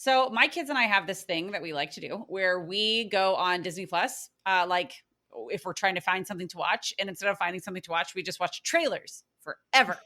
So my kids and I have this thing that we like to do where we go on Disney Plus, like if we're trying to find something to watch, and instead of finding something to watch, we just watch trailers forever.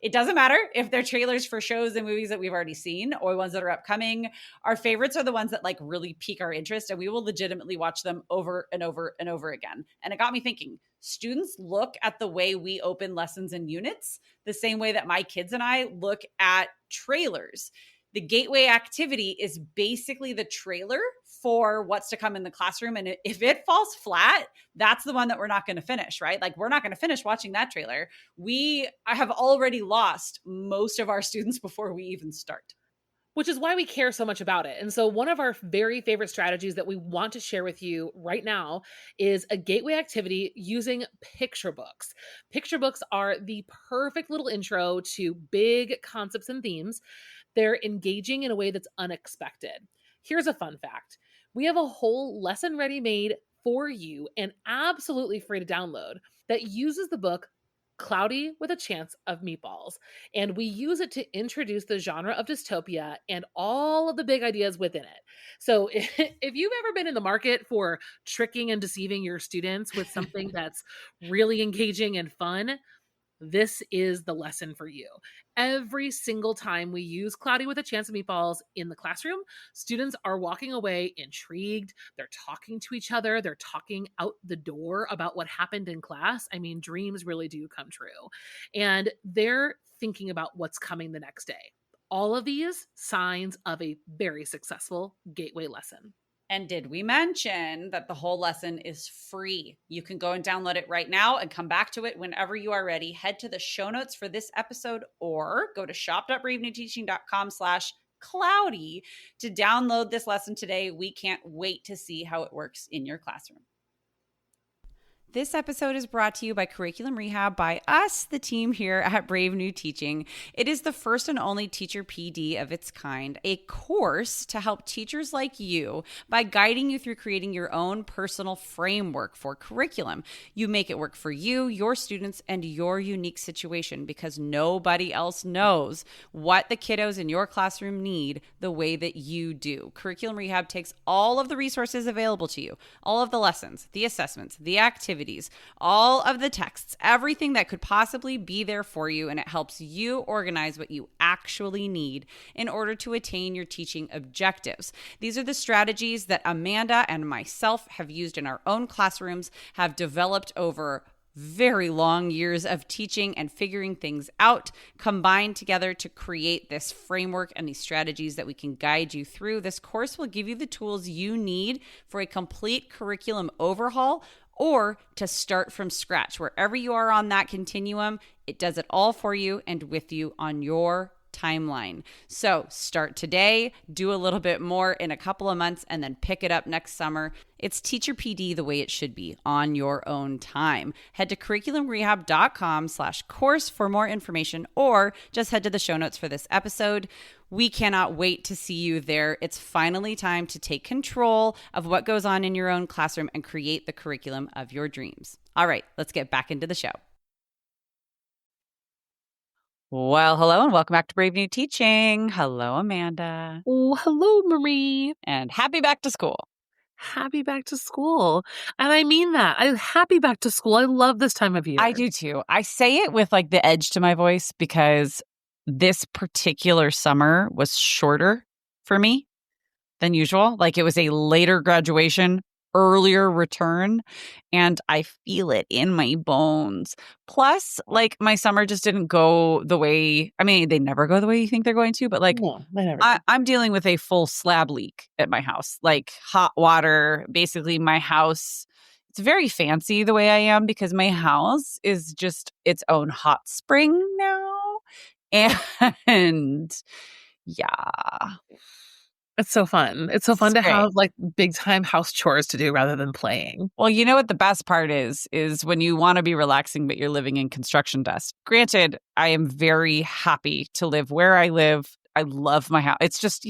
It doesn't matter if they're trailers for shows and movies that we've already seen or ones that are upcoming. Our favorites are the ones that like really pique our interest, and we will legitimately watch them over and over and over again. And it got me thinking, students look at the way we open lessons and units the same way that my kids and I look at trailers. The gateway activity is basically the trailer for what's to come in the classroom. And if it falls flat, that's the one that we're not going to finish, right? Like we're not going to finish watching that trailer. I have already lost most of our students before we even start. Which is why we care so much about it. And so one of our very favorite strategies that we want to share with you right now is a gateway activity using picture books. Picture books are the perfect little intro to big concepts and themes. They're engaging in a way that's unexpected. Here's a fun fact. We have a whole lesson ready made for you and absolutely free to download that uses the book Cloudy with a Chance of Meatballs. And we use it to introduce the genre of dystopia and all of the big ideas within it. So if you've ever been in the market for tricking and deceiving your students with something that's really engaging and fun, this is the lesson for you. Every single time we use Cloudy with a Chance of Meatballs in the classroom, students are walking away intrigued. They're talking to each other. They're talking out the door about what happened in class. I mean, dreams really do come true. And they're thinking about what's coming the next day. All of these signs of a very successful gateway lesson. And did we mention that the whole lesson is free? You can go and download it right now and come back to it whenever you are ready. Head to the show notes for this episode or go to shop.bravenewteaching.com/cloudy to download this lesson today. We can't wait to see how it works in your classroom. This episode is brought to you by Curriculum Rehab by us, the team here at Brave New Teaching. It is the first and only teacher PD of its kind, a course to help teachers like you by guiding you through creating your own personal framework for curriculum. You make it work for you, your students, and your unique situation because nobody else knows what the kiddos in your classroom need the way that you do. Curriculum Rehab takes all of the resources available to you, all of the lessons, the assessments, the activities, all of the texts, everything that could possibly be there for you, and it helps you organize what you actually need in order to attain your teaching objectives. These are the strategies that Amanda and myself have used in our own classrooms, have developed over very long years of teaching and figuring things out, combined together to create this framework and these strategies that we can guide you through. This course will give you the tools you need for a complete curriculum overhaul or to start from scratch. Wherever you are on that continuum, it does it all for you and with you on your timeline. So start today, do a little bit more in a couple of months, and then pick it up next summer. It's Teacher PD the way it should be on your own time. Head to curriculumrehab.com/course for more information, or just head to the show notes for this episode. We cannot wait to see you there. It's finally time to take control of what goes on in your own classroom and create the curriculum of your dreams. All right, let's get back into the show. Well, hello and welcome back to Brave New Teaching. Hello, Amanda. Oh, hello, Marie. And happy back to school. Happy back to school. And I mean that. I'm happy back to school. I love this time of year. I do too. I say it with like the edge to my voice because this particular summer was shorter for me than usual. Like it was a later graduation, earlier return, and I feel it in my bones. Plus, like my summer just didn't go the way, I mean, they never go the way you think they're going to, but like I'm dealing with a full slab leak at my house, like hot water, basically my house. It's very fancy the way I am because my house is just its own hot spring now. And yeah. It's so fun. It's so fun to have like big time house chores to do rather than playing. Well, you know what the best part is when you want to be relaxing, but you're living in construction dust. Granted, I am very happy to live where I live. I love my house. It's just,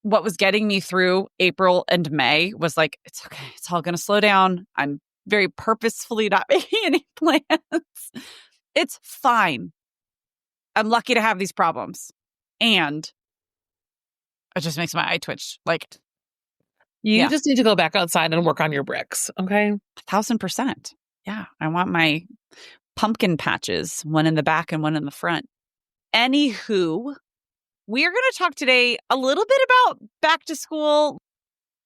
what was getting me through April and May was like, it's okay. It's all going to slow down. I'm very purposefully not making any plans. It's fine. I'm lucky to have these problems. And It just makes my eye twitch. Like, You just need to go back outside and work on your bricks, okay? 1,000%. Yeah. I want my pumpkin patches, one in the back and one in the front. Anywho, we are going to talk today a little bit about back to school,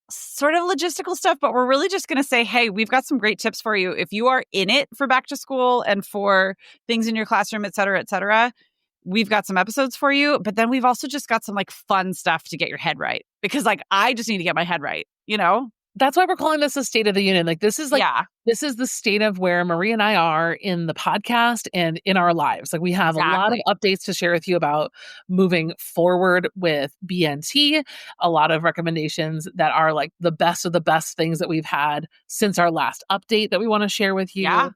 sort of logistical stuff, but we're really just going to say, hey, we've got some great tips for you. If you are in it for back to school and for things in your classroom, et cetera, we've got some episodes for you. But then we've also just got some like fun stuff to get your head right, because like I just need to get my head right, you know? That's why we're calling this a State of the Union. Like this is the state of where Marie and I are in the podcast and in our lives. Like we have a lot of updates to share with you about moving forward with BNT, a lot of recommendations that are like the best of the best things that we've had since our last update that we want to share with you. Yeah.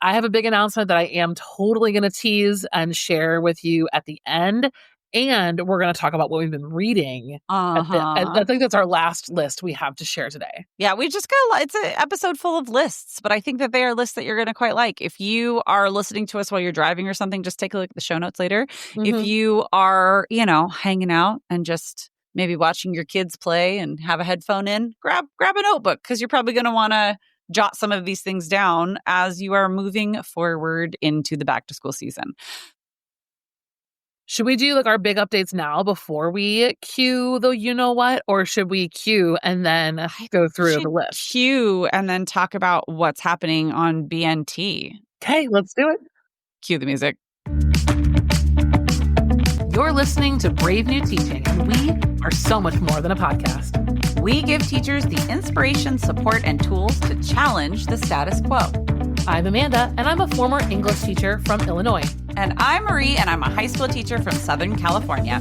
I have a big announcement that I am totally going to tease and share with you at the end. And we're going to talk about what we've been reading. I think that's our last list we have to share today. Yeah, we just got it's an episode full of lists, but I think that they are lists that you're going to quite like. If you are listening to us while you're driving or something, just take a look at the show notes later. If you are, hanging out and just maybe watching your kids play and have a headphone in, grab a notebook, because you're probably going to want to jot some of these things down as you are moving forward into the back to school season. Should we do like our big updates now before we cue the you know what, or should we cue and then go through the list? Cue and then talk about what's happening on BNT. Okay, let's do it. Cue the music. You're listening to Brave New Teaching, and we are so much more than a podcast. We give teachers the inspiration, support, and tools to challenge the status quo. I'm Amanda, and I'm a former English teacher from Illinois. And I'm Marie, and I'm a high school teacher from Southern California.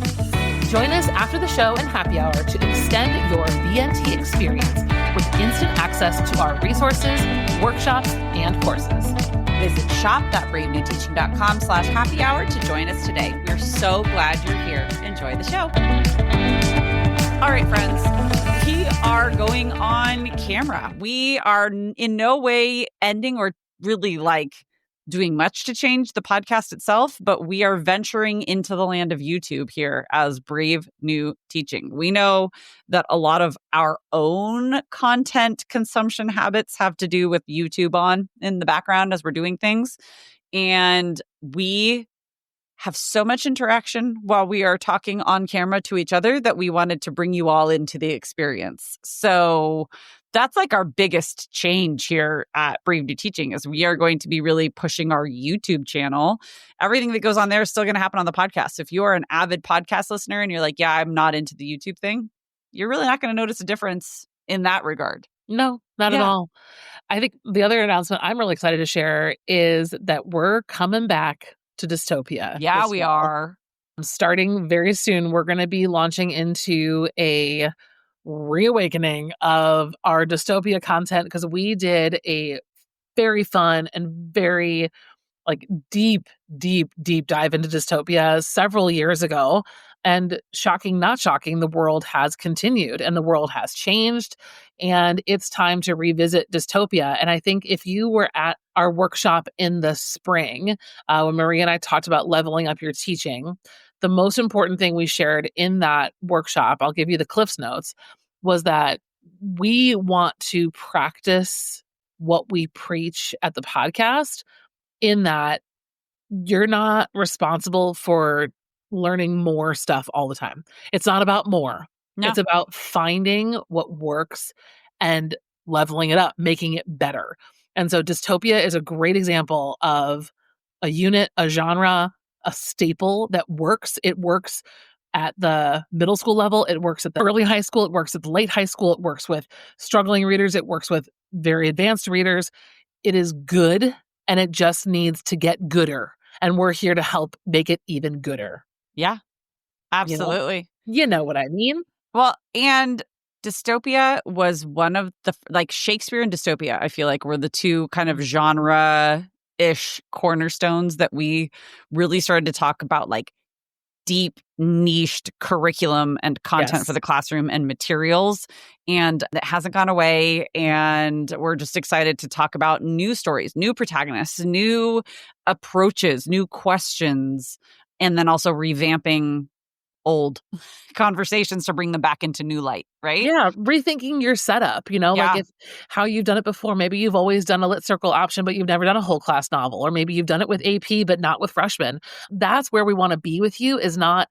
Join us after the show and happy hour to extend your BNT experience with instant access to our resources, workshops, and courses. Visit shop.bravenewteaching.com/happy hour to join us today. We're so glad you're here. Enjoy the show. All right, friends, we are going on camera. We are in no way ending or really doing much to change the podcast itself, but we are venturing into the land of YouTube here as Brave New Teaching. We know that a lot of our own content consumption habits have to do with YouTube on in the background as we're doing things. And we have so much interaction while we are talking on camera to each other that we wanted to bring you all into the experience. So that's like our biggest change here at Brave New Teaching is we are going to be really pushing our YouTube channel. Everything that goes on there is still going to happen on the podcast. If you are an avid podcast listener and you're like, yeah, I'm not into the YouTube thing, you're really not going to notice a difference in that regard. No, not at all. I think the other announcement I'm really excited to share is that we're coming back to dystopia. Yeah, we are. Starting very soon, we're going to be launching into a reawakening of our dystopia content because we did a very fun and very deep dive into dystopia several years ago. And shocking, not shocking, the world has continued and the world has changed. And it's time to revisit dystopia. And I think if you were at our workshop in the spring, when Marie and I talked about leveling up your teaching, the most important thing we shared in that workshop, I'll give you the Cliff's Notes, was that we want to practice what we preach at the podcast, in that you're not responsible for learning more stuff all the time. It's not about more. No. It's about finding what works and leveling it up, making it better. And so dystopia is a great example of a unit, a genre, a staple that works. It works at the middle school level. It works at the early high school. It works at the late high school. It works with struggling readers. It works with very advanced readers. It is good, and it just needs to get gooder. And we're here to help make it even gooder. Yeah, absolutely. You know what I mean? Well, and dystopia was one of the, Shakespeare and dystopia, I feel like were the two kind of genre-ish cornerstones that we really started to talk about, deep niched curriculum and content for the classroom and materials. And that hasn't gone away. And we're just excited to talk about new stories, new protagonists, new approaches, new questions, and then also revamping old conversations to bring them back into new light, right? Yeah, rethinking your setup, like Yeah. if how you've done it before. Maybe you've always done a lit circle option, but you've never done a whole class novel, or maybe you've done it with AP, but not with freshmen. That's where we want to be with you is not,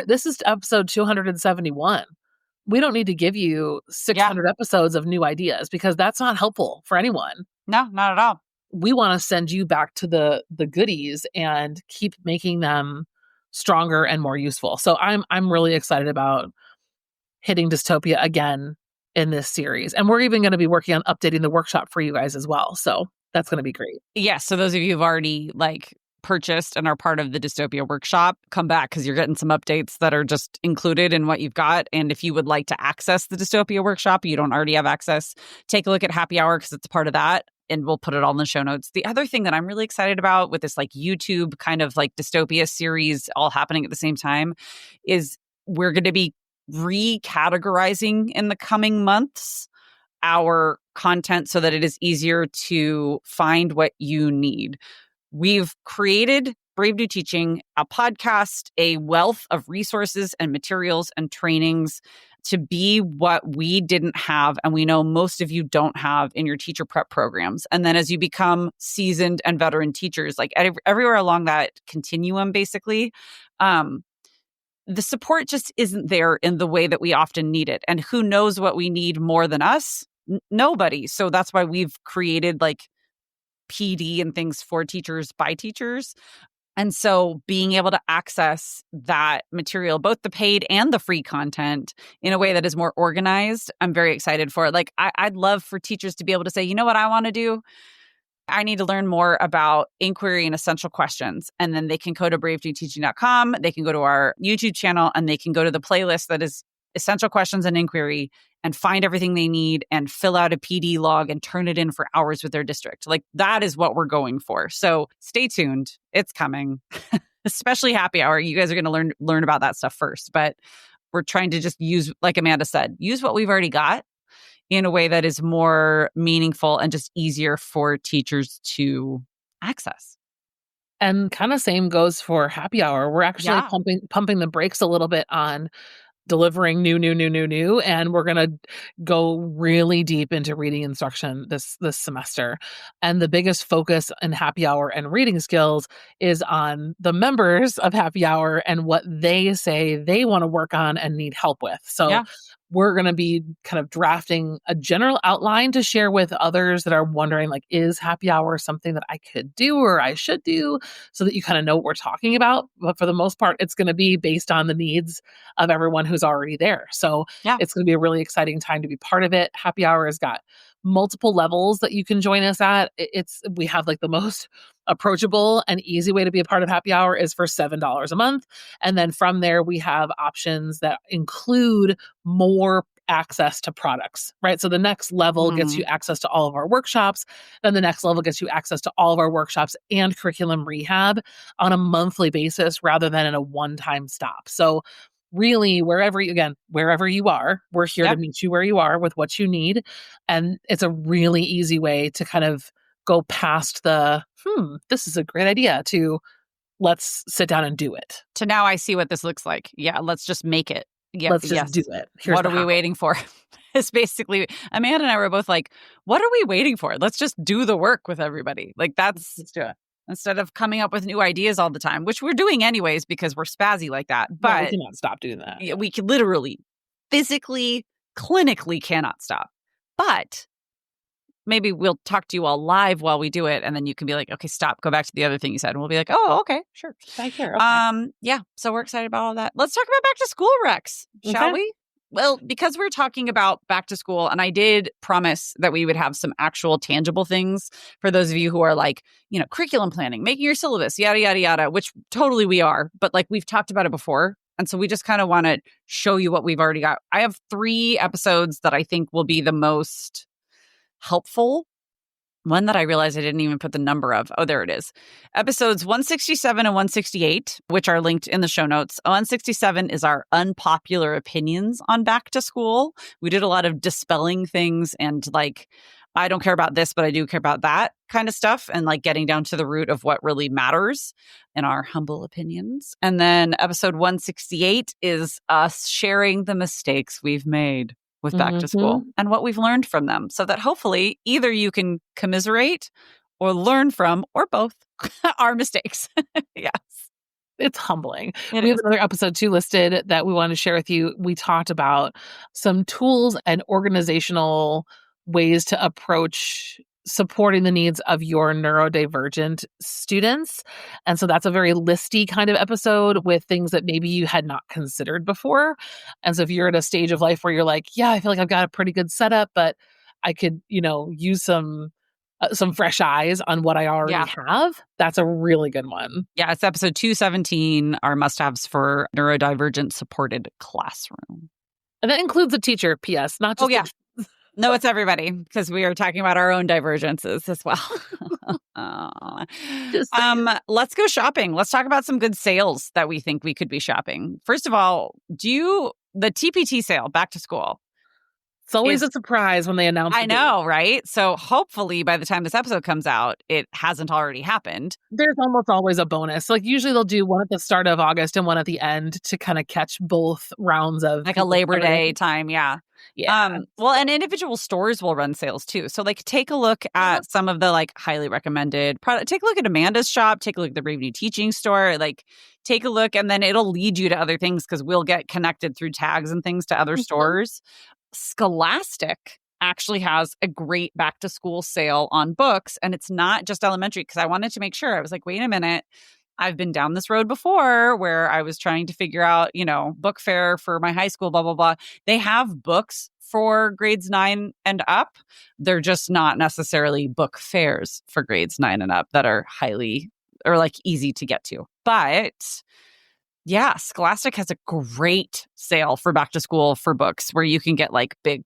this is episode 271. We don't need to give you Yeah. 600 episodes of new ideas because that's not helpful for anyone. No, not at all. We want to send you back to the goodies and keep making them stronger and more useful. So I'm really excited about hitting dystopia again in this series. And we're even going to be working on updating the workshop for you guys as well. So that's going to be great. Yes. So those of you who've already purchased and are part of the dystopia workshop, come back because you're getting some updates that are just included in what you've got. And if you would like to access the dystopia workshop, you don't already have access, take a look at happy hour because it's part of that. And we'll put it all in the show notes. The other thing that I'm really excited about with this YouTube kind of dystopia series all happening at the same time is we're going to be recategorizing in the coming months our content so that it is easier to find what you need. We've created Brave New Teaching, a podcast, a wealth of resources and materials and trainings to be what we didn't have. And we know most of you don't have in your teacher prep programs. And then as you become seasoned and veteran teachers, everywhere along that continuum, basically, the support just isn't there in the way that we often need it. And who knows what we need more than us? Nobody. So that's why we've created PD and things for teachers by teachers. And so being able to access that material, both the paid and the free content in a way that is more organized, I'm very excited for. I'd love for teachers to be able to say, you know what I want to do? I need to learn more about inquiry and essential questions. And then they can go to bravenewteaching.com. They can go to our YouTube channel and they can go to the playlist that is essential questions and inquiry and find everything they need and fill out a PD log and turn it in for hours with their district. That is what we're going for. So stay tuned. It's coming, especially happy hour. You guys are going to learn about that stuff first, but we're trying to just use, like Amanda said, use what we've already got in a way that is more meaningful and just easier for teachers to access. And kind of same goes for happy hour. We're actually pumping the brakes a little bit on delivering new, and we're going to go really deep into reading instruction this semester. And the biggest focus in happy hour and reading skills is on the members of happy hour and what they say they want to work on and need help with. So we're going to be kind of drafting a general outline to share with others that are wondering, is happy hour something that I could do or I should do, so that you kind of know what we're talking about. But for the most part, it's going to be based on the needs of everyone who's already there. So it's going to be a really exciting time to be part of it. Happy hour has got multiple levels that you can join us at. We have the most approachable and easy way to be a part of happy hour is for $7 a month. And then from there, we have options that include more access to products, right? So the next level gets you access to all of our workshops. Then the next level gets you access to all of our workshops and curriculum rehab on a monthly basis rather than in a one-time stop. So really, wherever you are, we're here to meet you where you are with what you need. And it's a really easy way to kind of go past this is a great idea to let's sit down and do it. To now I see what this looks like. Yeah, let's just make it. Yeah, let's just do it. What are we waiting for? It's basically, Amanda and I were both what are we waiting for? Let's just do the work with everybody. Let's do it. Instead of coming up with new ideas all the time, which we're doing anyways because we're spazzy like that. But we cannot stop doing that. Yeah, we can literally, physically, clinically cannot stop. But maybe we'll talk to you all live while we do it. And then you can be okay, stop, go back to the other thing you said. And we'll be oh, okay, sure. Right here. Okay. Yeah. So we're excited about all that. Let's talk about back to school, Rex, shall we? Well, because we're talking about back to school, and I did promise that we would have some actual tangible things for those of you who are curriculum planning, making your syllabus, yada, yada, yada, which totally we are. But we've talked about it before. And so we just kind of want to show you what we've already got. I have 3 episodes that I think will be the most helpful. One that I realized I didn't even put the number of. Oh, there it is. Episodes 167 and 168, which are linked in the show notes. 167 is our unpopular opinions on back to school. We did a lot of dispelling things and I don't care about this, but I do care about that kind of stuff, and like getting down to the root of what really matters in our humble opinions. And then episode 168 is us sharing the mistakes we've made with back to school and what we've learned from them, so that hopefully either you can commiserate or learn from, or both, our mistakes. Yes. It's humbling. It We have is. another episode too listed that we want to share with you. We talked about some tools and organizational ways to approach supporting the needs of your neurodivergent students. And so that's a very listy kind of episode with things that maybe you had not considered before. And so if you're at a stage of life where you're like, yeah, I feel like I've got a pretty good setup, but I could, use some fresh eyes on what I already have, that's a really good one. Yeah, it's episode 217, our must-haves for neurodivergent supported classroom. And that includes a teacher, P.S., not just No, it's everybody, because we are talking about our own divergences as well. Let's go shopping. Let's talk about some good sales that we think we could be shopping. First of all, the TPT sale, back to school? It's always a surprise when they announce I know, right? So hopefully by the time this episode comes out, it hasn't already happened. There's almost always a bonus. Like usually they'll do one at the start of August and one at the end to kind of catch both rounds of like a Labor Day time. Yeah. Well, and individual stores will run sales too. So like take a look at some of the like highly recommended product. Take a look at Amanda's shop, take a look at the Brave New Teaching store, like take a look, and then it'll lead you to other things because we'll get connected through tags and things to other stores. Scholastic actually has a great back to school sale on books, and it's not just elementary, because I wanted to make sure. I was like, wait a minute, I've been down this road before where I was trying to figure out, book fair for my high school, blah, blah, blah. They have books for grades 9 and up. They're just not necessarily book fairs for grades 9 and up that are highly or like easy to get to. But yeah, Scholastic has a great sale for back to school for books where you can get like big,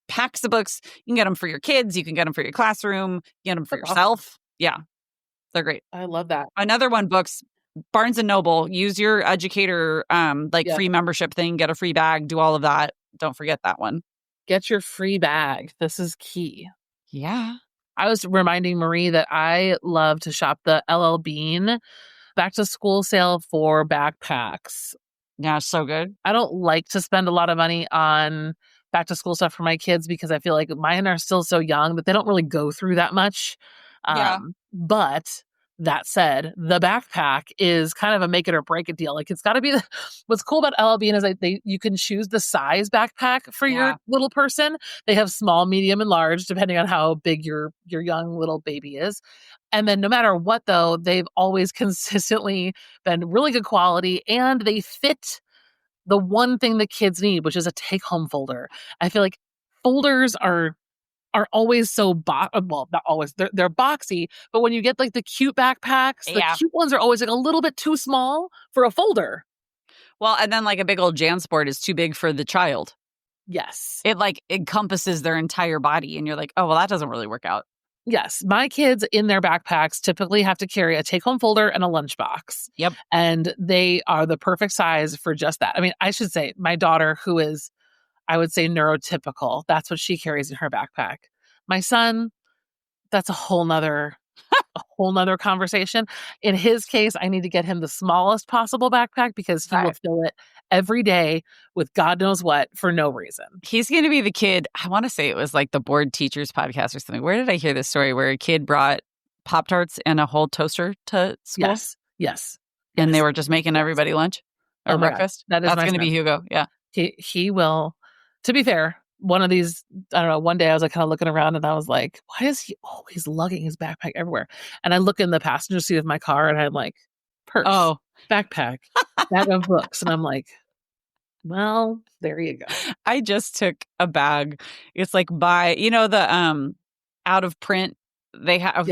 packs of books. You can get them for your kids. You can get them for your classroom. You can get them for yourself. Awesome. Yeah, they're great. I love that. Another one, books, Barnes & Noble. Use your educator free membership thing. Get a free bag. Do all of that. Don't forget that one. Get your free bag. This is key. Yeah. I was reminding Marie that I love to shop the LL Bean back to school sale for backpacks. Yeah, so good. I don't like to spend a lot of money on back to school stuff for my kids because I feel like mine are still so young that they don't really go through that much. But that said, the backpack is kind of a make it or break it deal. Like it's got to be what's cool about LL Bean is you can choose the size backpack for your little person. They have small, medium, and large depending on how big your young little baby is. And then no matter what, though, they've always consistently been really good quality, and they fit the one thing the kids need, which is a take-home folder. I feel like folders are always so well, not always. They're boxy, but when you get like the cute backpacks, the cute ones are always like a little bit too small for a folder. Well, and then like a big old JanSport is too big for the child. Yes. It like encompasses their entire body, and you're like, oh, well, that doesn't really work out. Yes. My kids in their backpacks typically have to carry a take-home folder and a lunchbox. Yep. And they are the perfect size for just that. I mean, I should say my daughter, who is, I would say, neurotypical, that's what she carries in her backpack. My son, that's a whole nother conversation. In his case, I need to get him the smallest possible backpack because he will fill it every day with God knows what for no reason. He's going to be the kid. I want to say it was like the Board Teachers podcast or something. Where did I hear this story where a kid brought Pop-Tarts and a whole toaster to school? Yes. And they were just making everybody lunch or breakfast? That's going to be Hugo. Yeah. He will. To be fair, one of these, I don't know, one day I was like kind of looking around and I was like, why is he always lugging his backpack everywhere? And I look in the passenger seat of my car and I'm like, purse, backpack, bag of books. And I'm like, well, there you go. I just took a bag. It's like the out of print. They have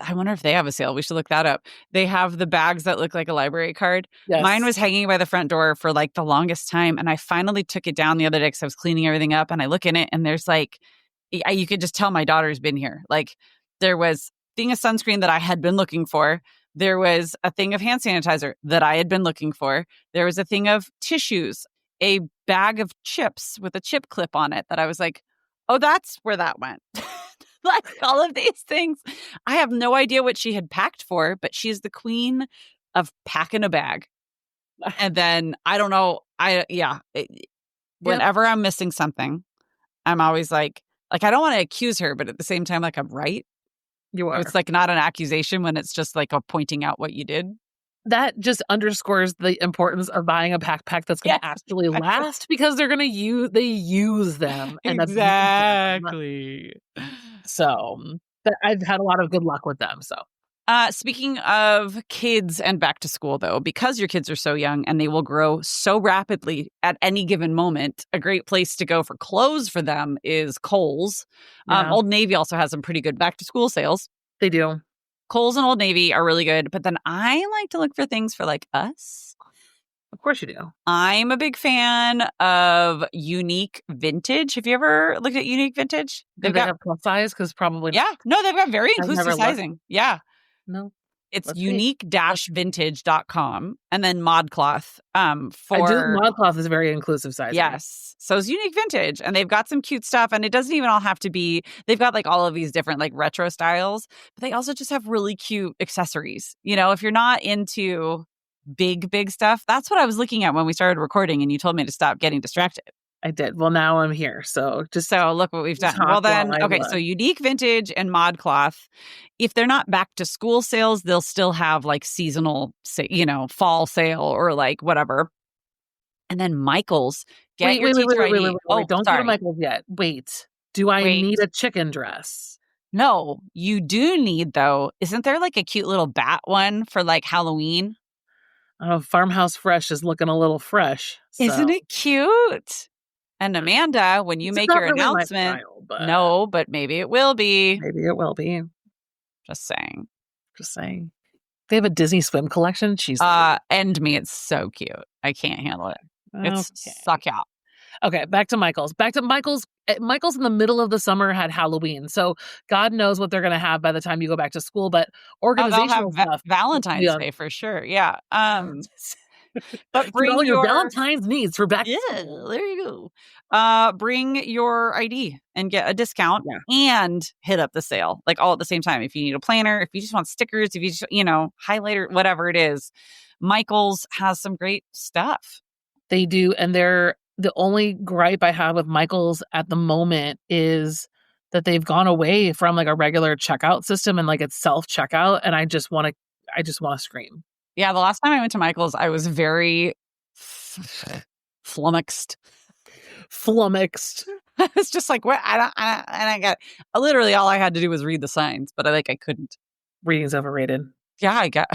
I wonder if they have a sale. We should look that up. They have the bags that look like a library card. Yes. Mine was hanging by the front door for like the longest time. And I finally took it down the other day because I was cleaning everything up. And I look in it and there's like, you could just tell my daughter's been here. Like there was a thing of sunscreen that I had been looking for. There was a thing of hand sanitizer that I had been looking for. There was a thing of tissues, a bag of chips with a chip clip on it that I was like, oh, that's where that went. like all of these things. I have no idea what she had packed for, but she's the queen of packing a bag. And then I don't know. Yep, Whenever I'm missing something, I'm always like I don't want to accuse her, but at the same time, like I'm right. you So are. it's like not an accusation when it's just like a pointing out what you did. That just underscores the importance of buying a backpack that's going Yes, to actually exactly. last, because they use them and abuse them. Exactly. So I've had a lot of good luck with them. So Speaking of kids and back to school, though, because your kids are so young and they will grow so rapidly at any given moment, a great place to go for clothes for them is Kohl's. yeah, Old Navy also has some pretty good back to school sales. they do. Kohl's and Old Navy are really good, but then I like to look for things for like us. Of course you do. I'm a big fan of Unique Vintage. Have you ever looked at Unique Vintage? Do they have plus size? Because probably Yeah, no, they've got very I've inclusive never looked. sizing. Yeah. No. It's Let's see. unique-vintage.com and then ModCloth for ModCloth is very inclusive sizing. Yes. So it's Unique Vintage and they've got some cute stuff and it doesn't even all have to be they've got like all of these different like retro styles, but they also just have really cute accessories. You know, if you're not into big stuff, that's what I was looking at when we started recording and you told me to stop getting distracted. I did. Well, now I'm here. So Look what we've done. talk Well, then, while I okay, look. so Unique Vintage and ModCloth, if they're not back to school sales, they'll still have like seasonal, fall sale or like whatever. And then Michael's, get your teacher ID. Oh, Don't go to sorry. Michael's yet. Wait. Do I Wait. need a chicken dress? No, you do need though. Isn't there like a cute little bat one for like Halloween? Oh, Farmhouse Fresh is looking a little fresh. Isn't it cute? And Amanda, when you It's make not your really my announcement, style, but no, but maybe it will be. maybe it will be. Just saying. Just saying. They have a Disney Swim collection. She's End me. It's so cute. I can't handle it. It's okay. so cute. Okay, back to Michael's. Michael's in the middle of the summer had Halloween, so God knows what they're going to have by the time you go back to school. But organizational they'll have stuff, Valentine's Day for sure. Yeah. But get bring all your your Valentine's needs for back. Yeah, there you go. Bring your ID and get a discount and hit up the sale, like all at the same time. If you need a planner, if you just want stickers, if you just, highlighter, whatever it is, Michael's has some great stuff. They do, and the only gripe I have with Michael's at the moment is that they've gone away from like a regular checkout system and like it's self checkout, and I just want to scream. Yeah, the last time I went to Michael's, I was very flummoxed. It's just like, what? I got literally all I had to do was read the signs, but I couldn't. Reading's overrated. Yeah, I got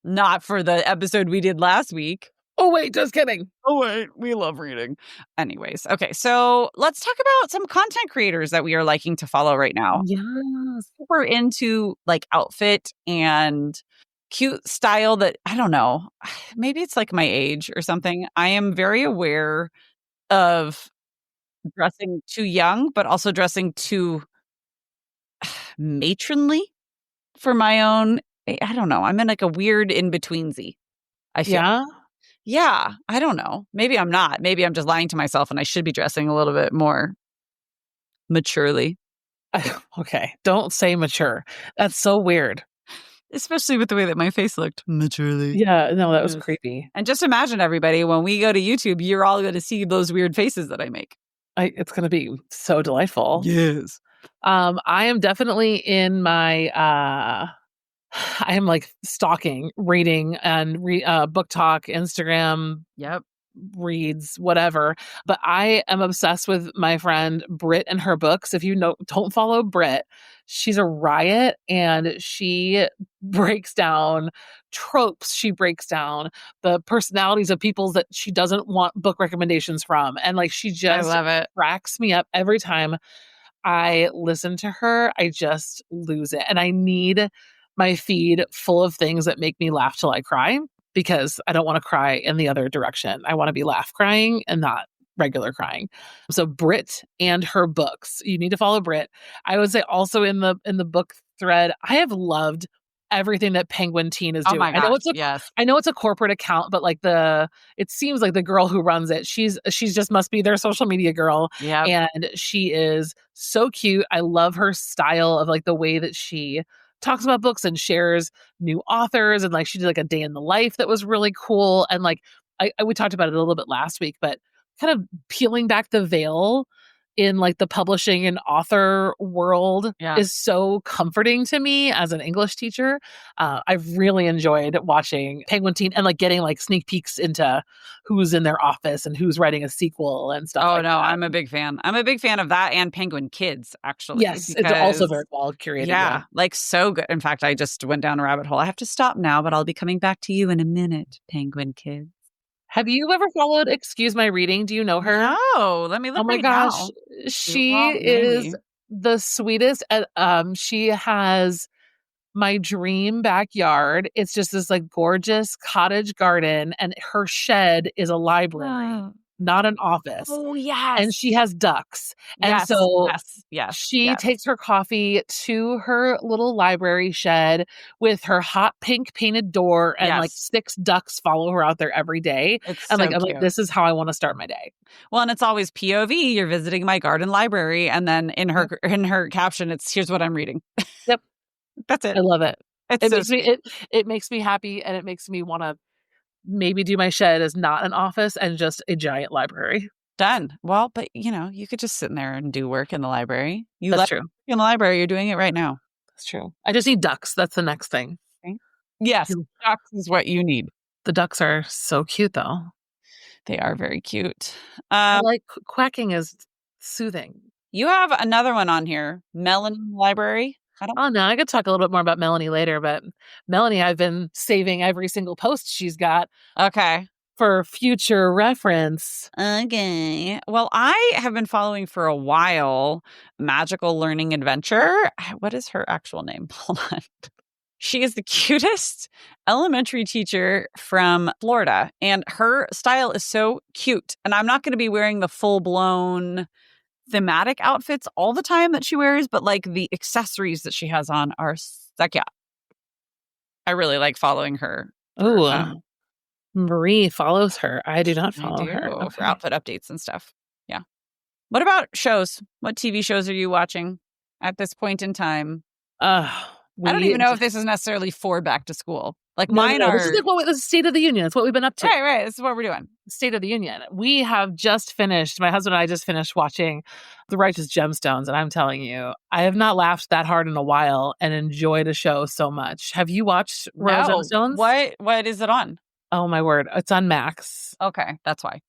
not for the episode we did last week. Oh, wait, just kidding. Oh, wait, we love reading. Anyways, okay, so let's talk about some content creators that we are liking to follow right now. Yes. We're into like outfit and cute style that, I don't know, maybe it's like my age or something. I am very aware of dressing too young, but also dressing too matronly for my own. I don't know. I'm in like a weird in-betweensy, I feel. Yeah. Yeah, I don't know. Maybe I'm not. Maybe I'm just lying to myself and I should be dressing a little bit more maturely. Okay, don't say mature. That's so weird. Especially with the way that my face looked. Maturely. Yeah, no, that was creepy. And just imagine, everybody, when we go to YouTube, you're all going to see those weird faces that I make. It's going to be so delightful. Yes. I am definitely in my I am like stalking, reading, and book talk, Instagram, reads, whatever. But I am obsessed with my friend Britt and her books. If you don't follow Britt, she's a riot and she breaks down tropes. She breaks down the personalities of people that she doesn't want book recommendations from. And like, she just I love it. cracks me up every time I listen to her. I just lose it. And I need my feed full of things that make me laugh till I cry, because I don't want to cry in the other direction. I want to be laugh crying and not regular crying. So Britt and her books. You need to follow Britt. I would say also in the book thread, I have loved everything that Penguin Teen is Oh doing. my gosh, yes. I know it's a corporate account, but like it seems like the girl who runs it, she's just must be their social media girl. Yep. And she is so cute. I love her style of like the way that she talks about books and shares new authors, and like she did like a day in the life that was really cool. And like we talked about it a little bit last week, but kind of peeling back the veil in like the publishing and author world Yeah. is so comforting to me as an English teacher. I've really enjoyed watching Penguin Teen and like getting like sneak peeks into who's in their office and who's writing a sequel and stuff Oh like no, that. I'm a big fan. I'm a big fan of that and Penguin Kids, actually. Yes, it's also very well curated. Yeah, like so good. In fact, I just went down a rabbit hole. I have to stop now, but I'll be coming back to you in a minute, Penguin Kids. Have you ever followed Excuse My Reading? Do you know her? No, let me look Oh my right gosh. now. She Well, is maybe. the sweetest. She has my dream backyard. It's just this like gorgeous cottage garden, and her shed is a library, not an office. Oh, And yes. she has ducks. And Yes, so yes. she takes her coffee to her little library shed with her hot pink painted door, and like Yes. 6 ducks follow her out there every day. It's And so like I'm like, cute. this is how I want to start my day. Well, and it's always POV. You're visiting my garden library, and then in her caption, it's here's what I'm reading. Yep. That's it. I love it. It's so sweet. It makes me happy, and it makes me want to maybe do my shed as not an office and just a giant library. Done. Well, but you could just sit in there and do work in the library. That's true. In the library, you're doing it right now. That's true. I just need ducks. That's the next thing. Okay. Yes, ducks is what you need. The ducks are so cute, though. They are very cute. I like quacking is soothing. You have another one on here, Melanie Library. Oh, no, I could talk a little bit more about Melanie later, but Melanie, I've been saving every single post she's got. Okay. For future reference. Okay. Well, I have been following for a while Magical Learning Adventure. What is her actual name? Hold on. She is the cutest elementary teacher from Florida, and her style is so cute. And I'm not going to be wearing the full-blown thematic outfits all the time that she wears, but like the accessories that she has on are like, yeah. I really like following her. Oh, Marie follows her. I do not follow her. Okay. For outfit updates and stuff. Yeah. What about shows? What TV shows are you watching at this point in time? I don't even know if this is necessarily for back to school. Like mine are. This is like the State of the Union. It's what we've been up to. Right. This is what we're doing. State of the Union. We have just finished. My husband and I just finished watching The Righteous Gemstones, and I'm telling you, I have not laughed that hard in a while and enjoyed a show so much. Have you watched Righteous Gemstones? What is it on? Oh my word, it's on Max. Okay, that's why.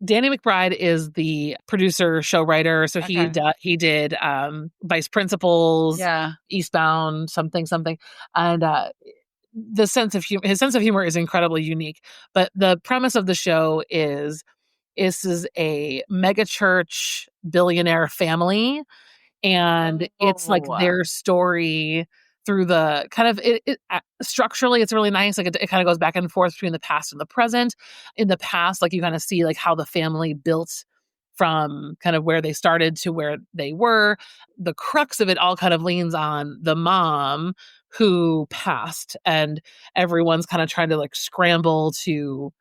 Danny McBride is the producer, show writer. So he did Vice Principals, Eastbound, something, and his sense of humor is incredibly unique. But the premise of the show is this is a mega church billionaire family, and it's like their story through the kind of structurally, it's really nice. Like it kind of goes back and forth between the past and the present. In the past, like you kind of see like how the family built from kind of where they started to where they were. The crux of it all kind of leans on the mom who passed, and everyone's kind of trying to like scramble to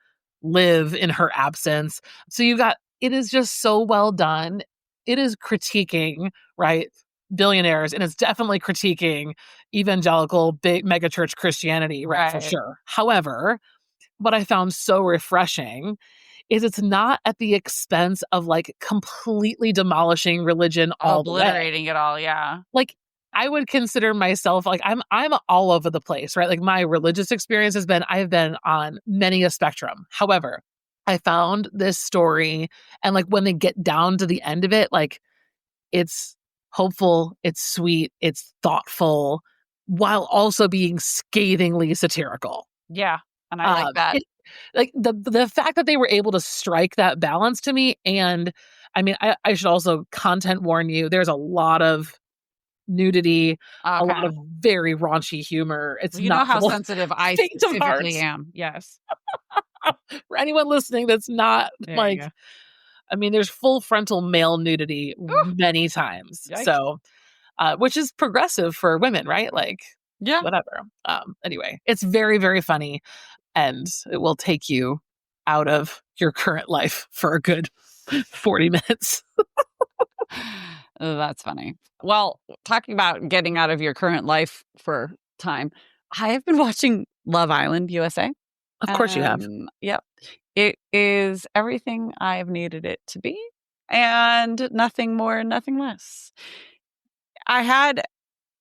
live in her absence. So it is just so well done. It is critiquing, right, billionaires, and it's definitely critiquing evangelical big megachurch Christianity, right, for sure. However, what I found so refreshing is it's not at the expense of like completely demolishing religion, obliterating it all. Yeah, like I would consider myself like I'm all over the place, right? Like my religious experience I've been on many a spectrum. However, I found this story, and like when they get down to the end of it, like it's hopeful, it's sweet, it's thoughtful, while also being scathingly satirical. Yeah, and I like that. The fact that they were able to strike that balance to me, and I mean, I should also content warn you, there's a lot of nudity, a lot of very raunchy humor. It's you know how sensitive I specifically am. Yes. For anyone listening that's not like, I mean, there's full frontal male nudity many times. Yikes. So, which is progressive for women, right? Like, Yeah. whatever. Anyway, it's very, very funny, and it will take you out of your current life for a good 40 minutes. Oh, that's funny. Well, talking about getting out of your current life for time, I have been watching Love Island USA. Of course you have. Yep. It is everything I've needed it to be, and nothing more, nothing less. I had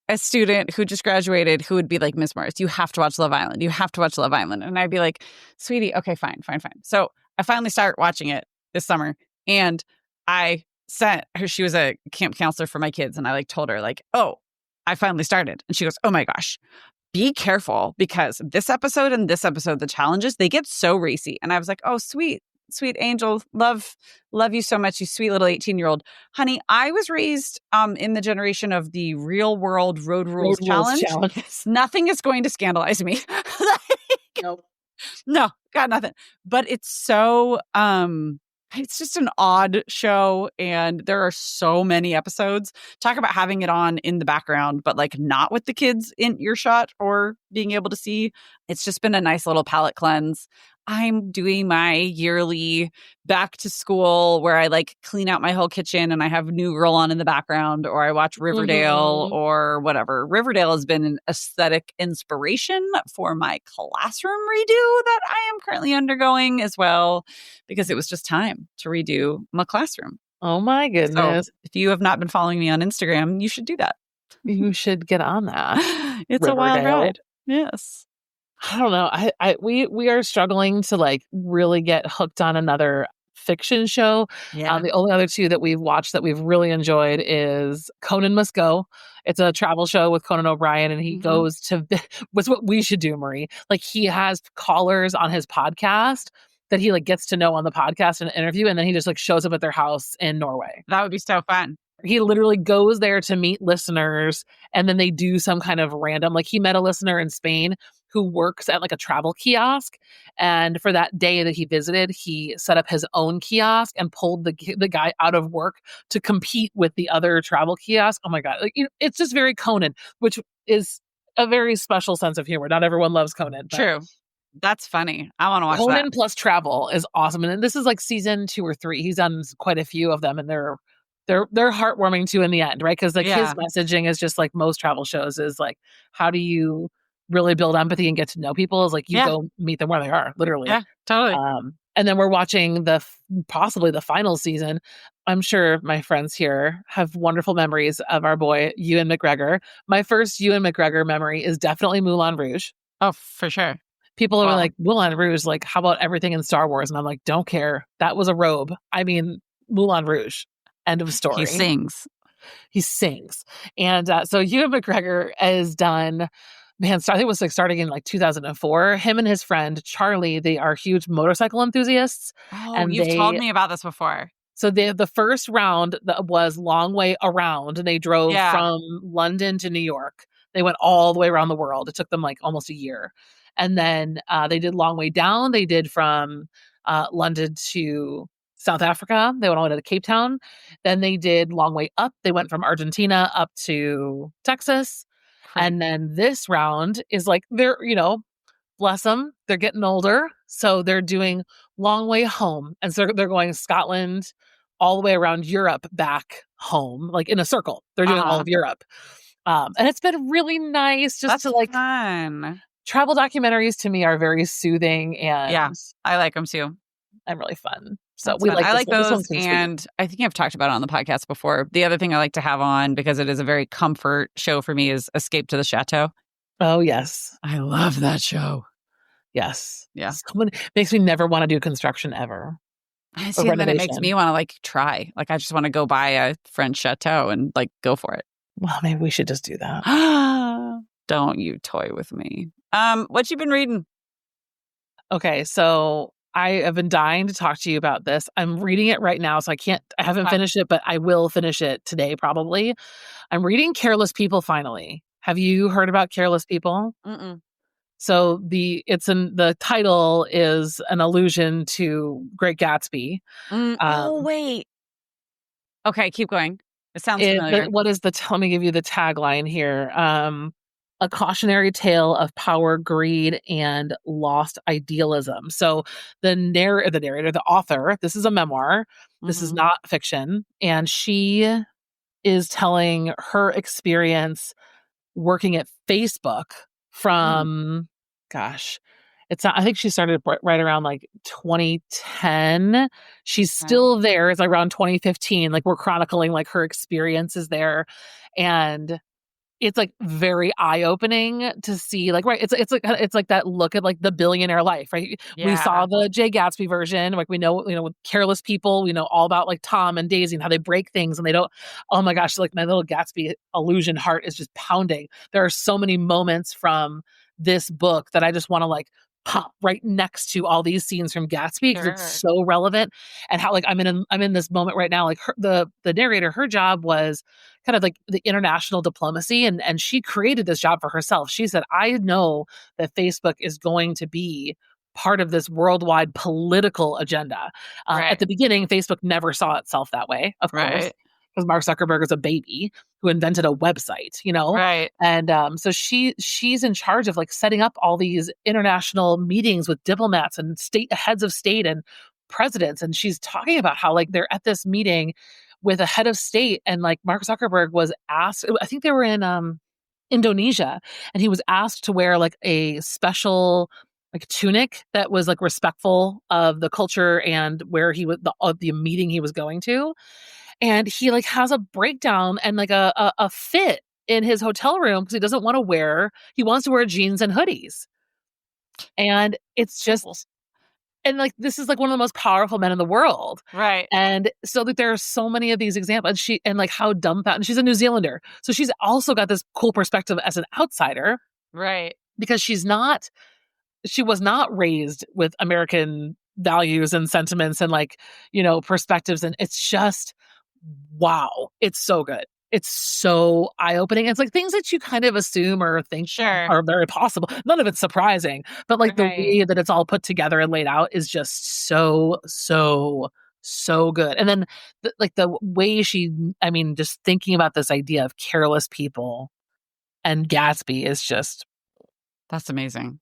a student who just graduated who would be like, Miss Morris, you have to watch Love Island. You have to watch Love Island. And I'd be like, sweetie, okay, fine. So I finally started watching it this summer, and I sent her, she was a camp counselor for my kids. And I like told her like, oh, I finally started. And she goes, oh my gosh, be careful, because this episode and this episode, the challenges, they get so racy. And I was like, oh, sweet angel, love you so much, you sweet little 18-year-old. Honey, I was raised in the generation of the real world road rules challenge. Nothing is going to scandalize me. Nope. No, got nothing. But it's so it's just an odd show, and there are so many episodes. Talk about having it on in the background, but like not with the kids in earshot or being able to see. It's just been a nice little palate cleanse. I'm doing my yearly back to school where I like clean out my whole kitchen and I have New Girl on in the background, or I watch Riverdale or whatever. Riverdale has been an aesthetic inspiration for my classroom redo that I am currently undergoing as well, because it was just time to redo my classroom. Oh my goodness. So if you have not been following me on Instagram, you should do that. You should get on that. It's Riverdale. A wild ride. Yes. I don't know. We are struggling to like really get hooked on another fiction show. Yeah. The only other two that we've watched that we've really enjoyed is Conan Must Go. It's a travel show with Conan O'Brien, and he goes to what's what we should do, Marie. Like, he has callers on his podcast that he like gets to know on the podcast and interview, and then he just like shows up at their house in Norway. That would be so fun. He literally goes there to meet listeners, and then they do some kind of random, like he met a listener in Spain who works at like a travel kiosk. And for that day that he visited, he set up his own kiosk and pulled the guy out of work to compete with the other travel kiosk. Oh my God. Like, you know, it's just very Conan, which is a very special sense of humor. Not everyone loves Conan. True. That's funny. I want to watch Conan that. plus travel is awesome. And this is like season 2 or 3. He's done quite a few of them, and they're heartwarming too in the end, right? Because like his messaging is just like most travel shows is like, how do you really build empathy and get to know people? Is like you go meet them where they are, literally. Yeah, totally. And then we're watching possibly the final season. I'm sure my friends here have wonderful memories of our boy Ewan McGregor. My first Ewan McGregor memory is definitely Moulin Rouge. Oh, for sure. People are like, Moulin Rouge, like, how about everything in Star Wars? And I'm like, don't care. That was a robe. I mean, Moulin Rouge. End of story. He sings. And so Ewan McGregor has done, man, I think it was like starting in like 2004. Him and his friend Charlie, they are huge motorcycle enthusiasts. Oh, and you've told me about this before. So the first round that was Long Way Around, and they drove from London to New York. They went all the way around the world. It took them like almost a year. And then they did Long Way Down. They did from London to South Africa. They went all the way to Cape Town. Then they did Long Way Up. They went from Argentina up to Texas. Right. And then this round is like, they're, you know, bless them, they're getting older. So they're doing Long Way Home. And so they're going Scotland all the way around Europe back home, like in a circle. They're doing all of Europe. And it's been really nice just to like fun. Travel documentaries to me are very soothing, and I like them too. And really fun. So That's fun. I like those, and I think I've talked about it on the podcast before. The other thing I like to have on, because it is a very comfort show for me, is Escape to the Chateau. Oh yes, I love that show. Yes, yeah. Someone makes me never want to do construction ever. I see, and then it makes me want to like try. Like I just want to go buy a French chateau and like go for it. Well, maybe we should just do that. Don't you toy with me. What you been reading? Okay, so I have been dying to talk to you about this. I'm reading it right now, so I haven't finished it, but I will finish it today probably. I'm reading Careless People finally. Have you heard about Careless People? Mm-mm. So the title is an allusion to Great Gatsby. Oh wait. Okay, keep going. It sounds familiar. What is let me give you the tagline here. a cautionary tale of power, greed, and lost idealism. So the author, this is a memoir. This is Mhm. not fiction. And she is telling her experience working at Facebook Mm. from, gosh, it's not, I think she started right around like 2010. She's Okay. still there. It's like around 2015. Like we're chronicling like her experiences there. And it's like very eye-opening to see like right it's like that look at like the billionaire life, right? We Yeah. saw the Jay Gatsby version, like we know, with careless people, we know all about like Tom and Daisy and how they break things and they don't. Oh my gosh, like my little Gatsby illusion heart is just pounding. There are so many moments from this book that I just want to like pop right next to all these scenes from Gatsby because it's Sure. so relevant. And how like I'm in this moment right now, like the narrator, her job was kind of like the international diplomacy, and she created this job for herself. She said, I know that Facebook is going to be part of this worldwide political agenda. At Right. the beginning, Facebook never saw itself that way, of course, Right. because Mark Zuckerberg is a baby who invented a website, Right. and so she's in charge of like setting up all these international meetings with diplomats and state heads of state and presidents, and she's talking about how like they're at this meeting with a head of state, and like Mark Zuckerberg was asked, I think they were in Indonesia, and he was asked to wear like a special like tunic that was like respectful of the culture and where he was of the meeting he was going to. And he like has a breakdown and like a fit in his hotel room because he doesn't want to wear, he wants to wear jeans and hoodies. And it's Cool. just, and like this is like one of the most powerful men in the world. Right. And so like there are so many of these examples. She and like how dumbfounded, and she's a New Zealander. So she's also got this cool perspective as an outsider Right. because she was not raised with American values and sentiments and like, perspectives. And it's just, wow, it's so good. It's so eye-opening. It's like things that you kind of assume or think Sure. are very possible. None of it's surprising, but like the Right. way that it's all put together and laid out is just so, so, so good. And then like the way I mean, just thinking about this idea of careless people and Gatsby is just, That's amazing.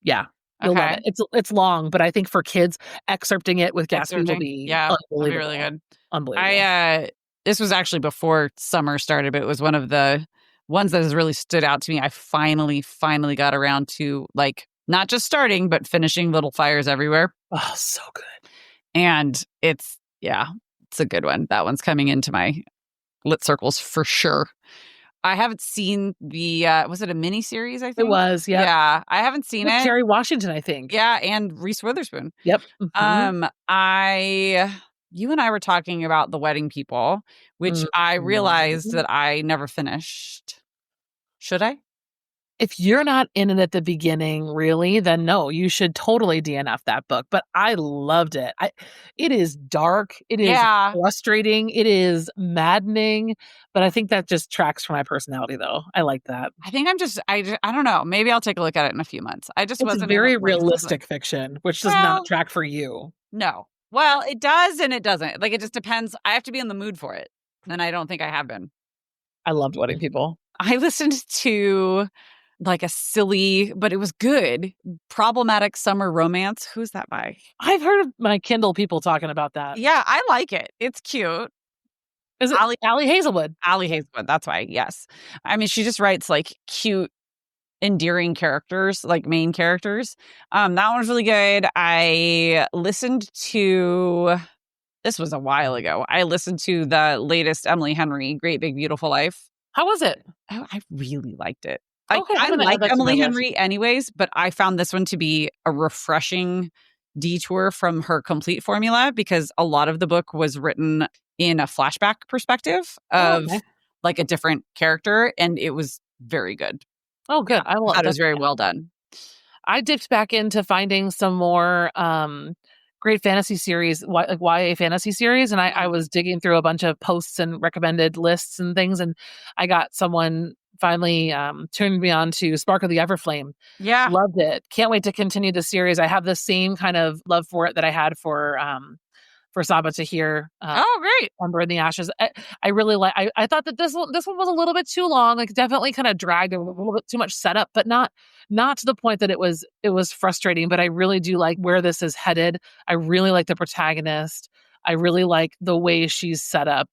yeah, you'll love Okay. it. It's long, but I think for kids, excerpting it with Gatsby will Excerpting. be Yeah. That'll be really unbelievable. good. Unbelievable. This was actually before summer started, but it was one of the ones that has really stood out to me. I finally got around to like not just starting, but finishing Little Fires Everywhere. Oh, so good. And it's a good one. That one's coming into my lit circles for sure. I haven't seen the was it a mini series, I It think? was, yep. Yeah, I haven't seen With it. Kerry Washington, I think. Yeah, and Reese Witherspoon. Yep. Mhm. You and I were talking about The Wedding People, which I realized Mhm. that I never finished. Should I? If you're not in it at the beginning, really, then no, you should totally DNF that book, but I loved it. It is dark, it is Yeah. frustrating, it is maddening, but I think that just tracks for my personality, though. I like that. I think I don't know. Maybe I'll take a look at it in a few months. I just It's wasn't in a very place. realistic fiction, which does not Well, track for you. no. Well, it does and it doesn't. Like, it just depends. I have to be in the mood for it. And I don't think I have been. I loved Wedding People. I listened to like a silly, but it was good, Problematic Summer Romance. Who's that by? I've heard of my Kindle people talking about that. Yeah, I like it. It's cute. Is it Allie Hazelwood? Allie Hazelwood. That's why. Yes. I mean, she just writes like cute, endearing characters, like main characters. That one was really good. I listened to, this was a while ago. I listened to the latest Emily Henry, Great Big Beautiful Life. How was it? Oh, I really liked it. I Okay, I'm kind of gonna add like that to my Emily list. Henry anyways, but I found this one to be a refreshing detour from her complete formula because a lot of the book was written in a flashback perspective of Okay. like a different character, and it was very good. Oh, good. I will. Thought it was very well done. I dipped back into finding some more great fantasy series, like YA fantasy series, and I was digging through a bunch of posts and recommended lists and things, and I got someone finally turned me on to Spark of the Everflame. Yeah. Loved it. Can't wait to continue the series. I have the same kind of love for it that I had for for Saba to hear. Oh, great. Umber in the Ashes. I really like. I thought that this one was a little bit too long. Like definitely kind of dragged a little bit too much setup, but not to the point that it was frustrating. But I really do like where this is headed. I really like the protagonist. I really like the way she's set up.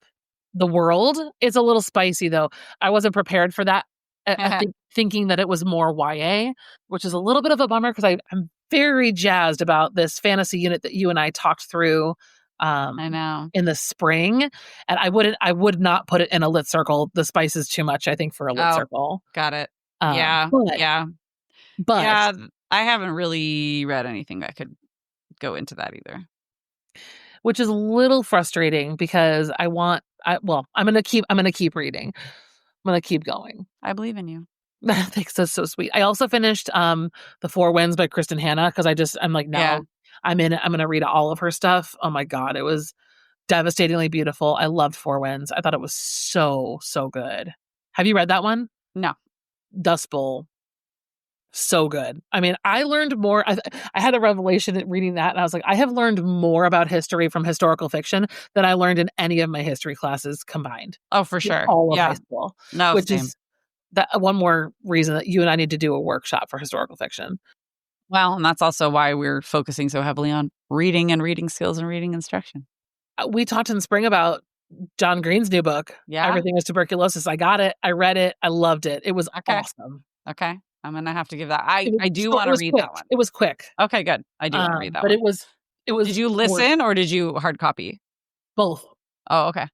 The world is a little spicy though. I wasn't prepared for that. I think thinking that it was more YA, which is a little bit of a bummer because I'm very jazzed about this fantasy unit that you and I talked through. I know. In the spring, and I would not put it in a lit circle. The spice is too much, I think, for a lit circle. Got it. Yeah. But I haven't really read anything that could go into that either. Which is a little frustrating because I'm gonna keep reading. I'm gonna keep going. I believe in you. Thanks, that's so sweet. I also finished The Four Winds by Kristen Hanna because I'm like, now I'm in it. I'm gonna read all of her stuff. Oh my God, it was devastatingly beautiful. I loved Four Winds. I thought it was so, so good. Have you read that one? No. Dust Bowl. So good. I mean, I learned more. I had a revelation reading that, and I was like, I have learned more about history from historical fiction than I learned in any of my history classes combined. Oh, for sure. All of high school. No, which same. is that one more reason that you and I need to do a workshop for historical fiction. Well, and that's also why we're focusing so heavily on reading and reading skills and reading instruction. We talked in spring about John Green's new book. Yeah. Everything is Tuberculosis. I got it. I read it. I loved it. It was awesome. Okay. I'm going to have to give that. I do want to read that one. It was quick. Okay, good. I do want to read that but one. It was. Did you listen or did you hard copy? Both. Oh, okay.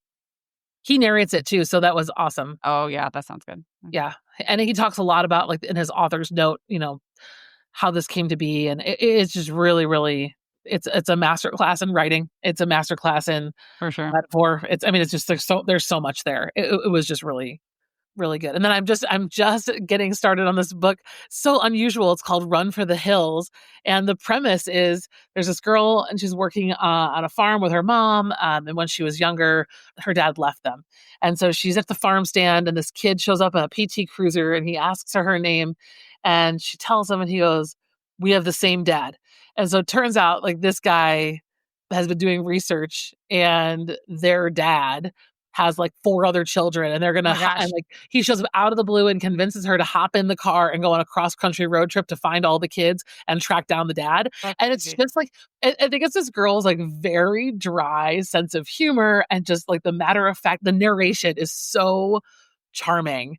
He narrates it too, so that was awesome. Oh, yeah, that sounds good. Okay. Yeah. And he talks a lot about, like, in his author's note, how this came to be. And it's just really, really, it's a master class in writing. It's a master class in for sure metaphor. It's just, there's so much there. It was just really, really good. And then I'm just getting started on this book. So unusual. It's called Run for the Hills. And the premise is there's this girl and she's working on a farm with her mom. And when she was younger, her dad left them. And so she's at the farm stand and this kid shows up in a PT Cruiser and he asks her name and she tells him and he goes, "We have the same dad." And so it turns out, like, this guy has been doing research and their dad has like 4 other children and they're going to, and like he shows up out of the blue and convinces her to hop in the car and go on a cross country road trip to find all the kids and track down the dad. And it's just like, I think it's this girl's like very dry sense of humor and just like the matter of fact, the narration is so charming.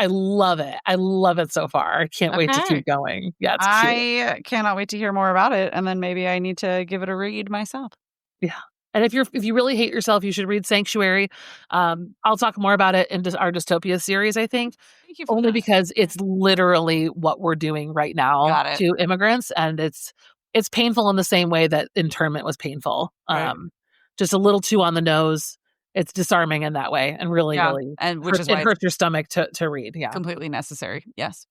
I love it. I love it so far. I can't wait to keep going. Yeah, it's cute. I cannot wait to hear more about it. And then maybe I need to give it a read myself. Yeah. And if you really hate yourself, you should read Sanctuary. I'll talk more about it in our dystopia series, I think. Thank you for only that. Because it's literally what we're doing right now to immigrants. And it's painful in the same way that internment was painful. Right. Just a little too on the nose. It's disarming in that way and really, really, and which it hurts your stomach to read. Yeah. Completely necessary. Yes.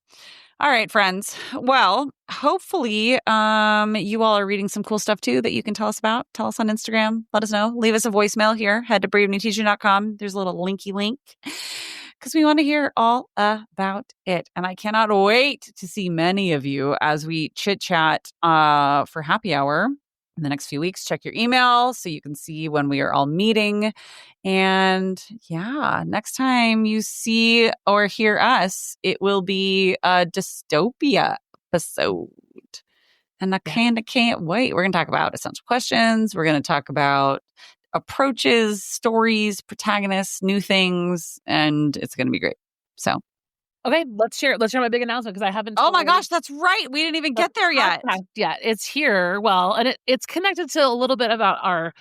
All right, friends. Well, hopefully you all are reading some cool stuff too that you can tell us about. Tell us on Instagram. Let us know. Leave us a voicemail here. Head to bravenewteacher.com. There's a little linky link because we want to hear all about it. And I cannot wait to see many of you as we chit chat for happy hour in the next few weeks. Check your email so you can see when we are all meeting. And yeah, next time you see or hear us, it will be a dystopia episode. And I kind of can't wait. We're going to talk about essential questions. We're going to talk about approaches, stories, protagonists, new things, and it's going to be great. So. Okay, let's share my big announcement because I haven't. Oh my gosh, that's right. We didn't even get there yet. Yeah, it's here. Well, and it's connected to a little bit about our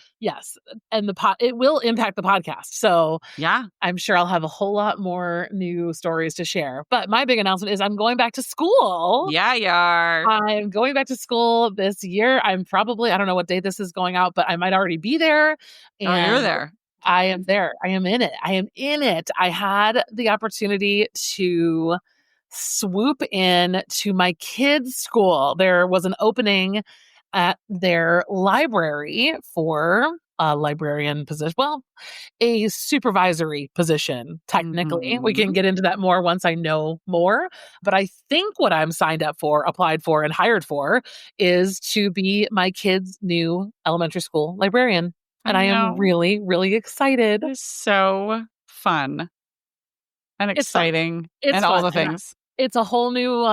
and it will impact the podcast. So yeah, I'm sure I'll have a whole lot more new stories to share. But my big announcement is I'm going back to school. Yeah, you are. I'm going back to school this year. I don't know what date this is going out, but I might already be there. And you're there. I am there. I am in it. I had the opportunity to swoop in to my kids' school. There was an opening at their library for librarian position. Well, a supervisory position, technically. We can get into that more once I know more. But I think what I'm signed up for, applied for, and hired for is to be my kid's new elementary school librarian. And I am really, really excited. It's so fun and exciting and all the things. It's a whole new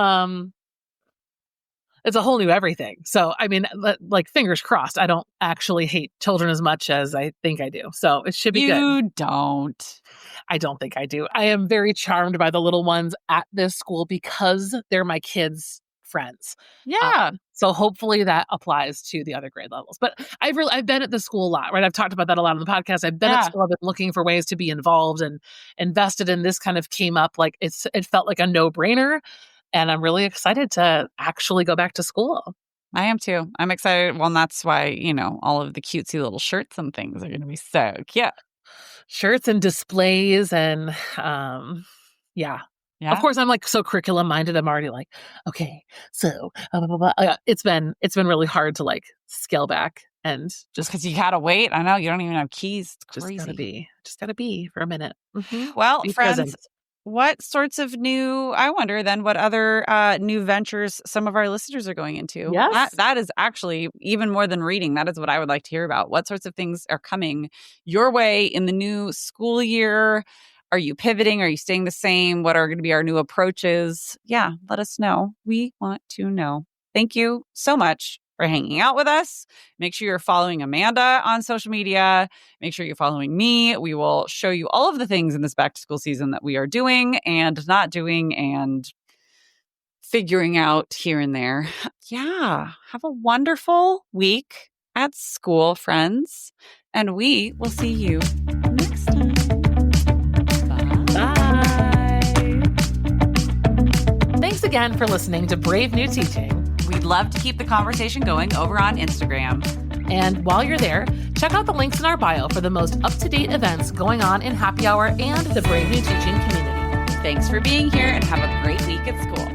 everything. So, I mean, like, fingers crossed, I don't actually hate children as much as I think I do. So it should be good. You don't. I don't think I do. I am very charmed by the little ones at this school because they're my kids' friends. Yeah. So hopefully that applies to the other grade levels. But I've been at the school a lot, right? I've talked about that a lot on the podcast. I've been at school. I've been looking for ways to be involved and invested in. This kind of came up like it felt like a no-brainer. And I'm really excited to actually go back to school. I am too. I'm excited. Well, and that's why, all of the cutesy little shirts and things are going to be so cute. Shirts and displays and, yeah. Of course, I'm like so curriculum minded. I'm already like, okay, so blah, blah, blah. It's been really hard to like scale back and just because you gotta wait. I know you don't even have keys. It's crazy. Just gotta be for a minute. Mm-hmm. Well, friends, what sorts of I wonder then what other new ventures some of our listeners are going into. Yes. That is actually even more than reading. That is what I would like to hear about. What sorts of things are coming your way in the new school year? Are you pivoting? Are you staying the same? What are going to be our new approaches? Yeah, let us know. We want to know. Thank you so much for hanging out with us. Make sure you're following Amanda on social media. Make sure you're following me. We will show you all of the things in this back to school season that we are doing and not doing and figuring out here and there. Yeah. Have a wonderful week at school, friends. And we will see you next time. Bye. Thanks again for listening to Brave New Teaching. We'd love to keep the conversation going over on Instagram. And while you're there, check out the links in our bio for the most up-to-date events going on in Happy Hour and the Brave New Teaching community. Thanks for being here and have a great week at school.